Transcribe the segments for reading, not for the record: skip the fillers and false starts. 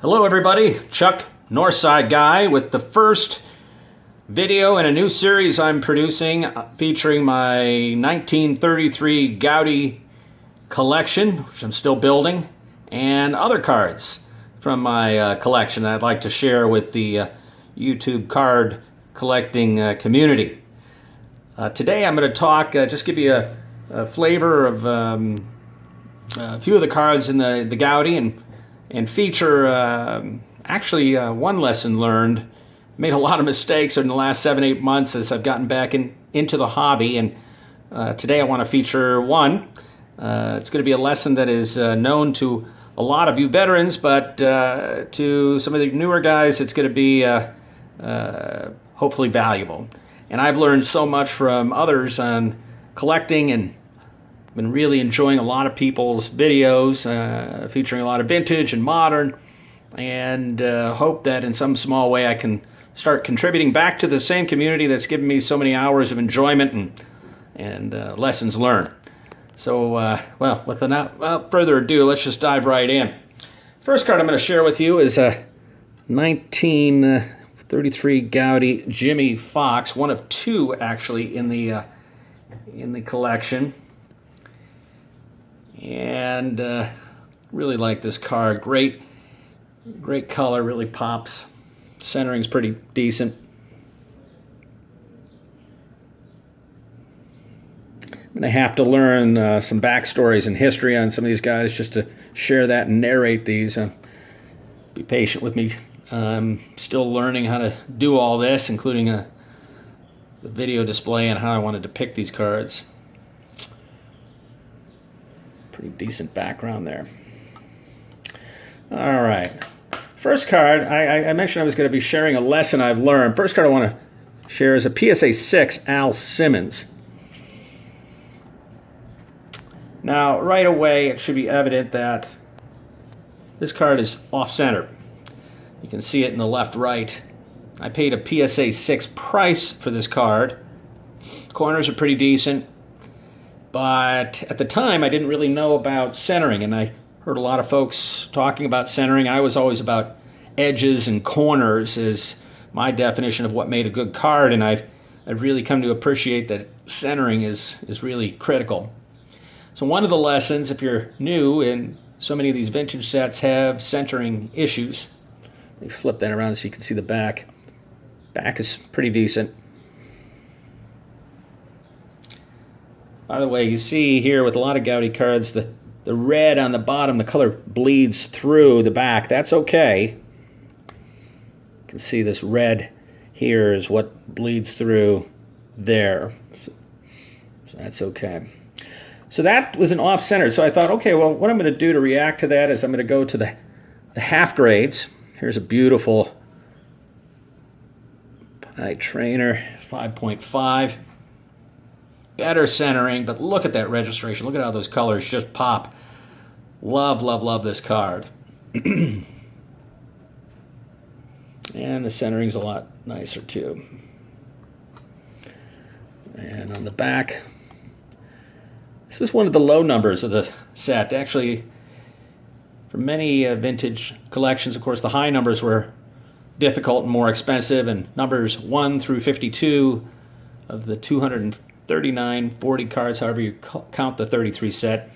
Hello everybody, Chuck, Northside Guy, with the first video in a new series I'm producing featuring my 1933 Goudey collection, which I'm still building, and other cards from my collection that I'd like to share with the YouTube card collecting community. Today I'm going to talk, just give you a flavor of a few of the cards in the Goudey and feature actually one lesson learned. Made a lot of mistakes in the last 7-8 months as I've gotten back into the hobby, and today I want to feature one. It's going to be a lesson that is known to a lot of you veterans, but to some of the newer guys it's going to be hopefully valuable. And I've learned so much from others on collecting, and been really enjoying a lot of people's videos featuring a lot of vintage and modern, and hope that in some small way I can start contributing back to the same community that's given me so many hours of enjoyment and lessons learned. So, well, without further ado, let's just dive right in. First card I'm going to share with you is a 1933 Goudey Jimmy Fox, one of two actually in the collection. And really like this card. Great color, really pops. Centering's pretty decent. I'm going to have to learn some backstories and history on some of these guys just to share that and narrate these. Be patient with me. I'm still learning how to do all this, including the video display and how I want to depict these cards. Pretty decent background there. All right. First card, I mentioned I was going to be sharing a lesson I've learned. First card I want to share is a PSA 6 Al Simmons. Now, right away, it should be evident that this card is off-center. You can see it in the left-right. I paid a PSA 6 price for this card. Corners are pretty decent. But at the time, I didn't really know about centering, and I heard a lot of folks talking about centering. I was always about edges and corners as my definition of what made a good card, and I've really come to appreciate that centering is really critical. So one of the lessons, if you're new, and so many of these vintage sets have centering issues. Let me flip that around so you can see the back. Back is pretty decent. By the way, you see here with a lot of Goudey cards, the red on the bottom, the color bleeds through the back. That's okay. You can see this red here is what bleeds through there. So that's okay. So that was an off-center. So I thought, okay, well, what I'm going to do to react to that is I'm going to go to the half grades. Here's a beautiful Night Trainer 5.5. Better centering, but look at that registration. Look at how those colors just pop. Love, love, love this card. And the centering's a lot nicer too. And on the back, this is one of the low numbers of the set. Actually, for many vintage collections, of course, the high numbers were difficult and more expensive, and numbers 1 through 52 of the 239, 40 cards, however you count the 33 set.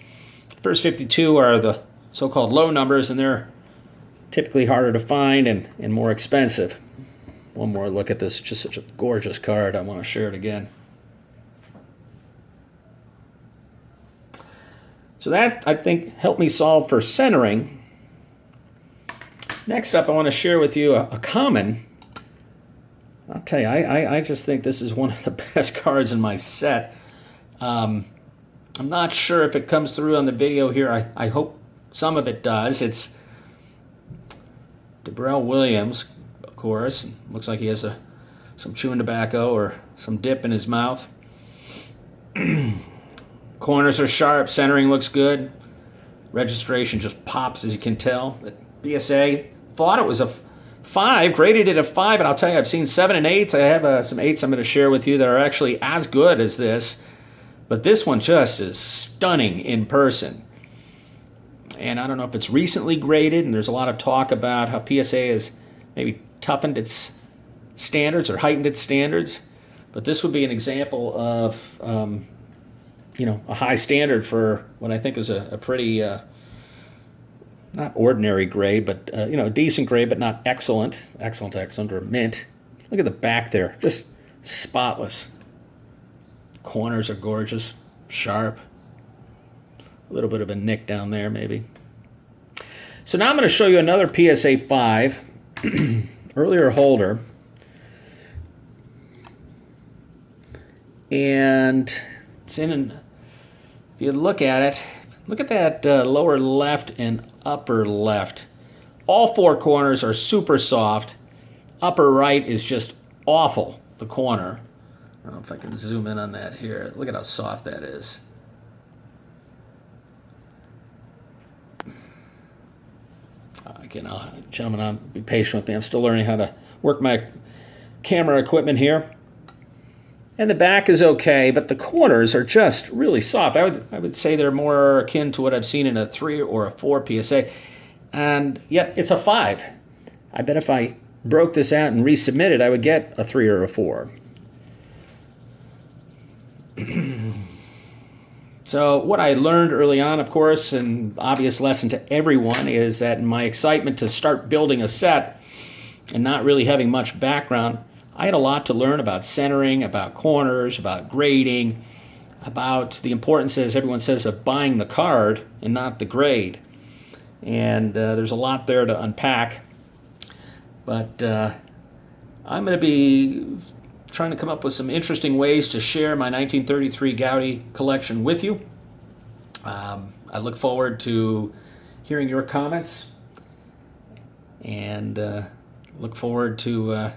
The first 52 are the so-called low numbers, and they're typically harder to find and more expensive. One more look at this, just such a gorgeous card. I want to share it again. So that, I think, helped me solve for centering. Next up, I want to share with you a common. I'll tell you, I just think this is one of the best cards in my set. I'm not sure if it comes through on the video here. I hope some of it does. It's DeBrell Williams, of course. Looks like he has some chewing tobacco or some dip in his mouth. Corners are sharp. Centering looks good. Registration just pops, as you can tell. BSA thought it was a 5, graded it a 5, and I'll tell you, I've seen 7 and 8s. I have some 8s I'm going to share with you that are actually as good as this, but this one just is stunning in person. and I don't know if it's recently graded, and there's a lot of talk about how PSA has maybe toughened its standards or heightened its standards. But this would be an example of, a high standard for what I think is a pretty, not ordinary grade, but, a decent grade, but not excellent, or mint. Look at the back there, just spotless. Corners are gorgeous, sharp. A little bit of a nick down there, maybe. So now I'm going to show you another PSA 5, earlier holder. And it's if you look at it, look at that lower left and upper left. All four corners are super soft. Upper right is just awful, the corner. I don't know if I can zoom in on that here. Look at how soft that is. Again, gentlemen, I'll be patient with me. I'm still learning how to work my camera equipment here. And the back is okay, but the corners are just really soft. I would say they're more akin to what I've seen in a 3 or a 4 PSA. And yet it's a 5. I bet if I broke this out and resubmitted, I would get a 3 or a 4. So what I learned early on, of course, and obvious lesson to everyone, is that in my excitement to start building a set and not really having much background, I had a lot to learn about centering, about corners, about grading, about the importance, as everyone says, of buying the card and not the grade. And there's a lot there to unpack. But I'm going to be trying to come up with some interesting ways to share my 1933 Goudey collection with you. I look forward to hearing your comments, and look forward to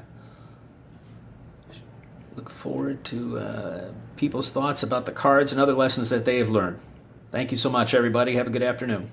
people's thoughts about the cards and other lessons that they have learned. Thank you so much, everybody. Have a good afternoon.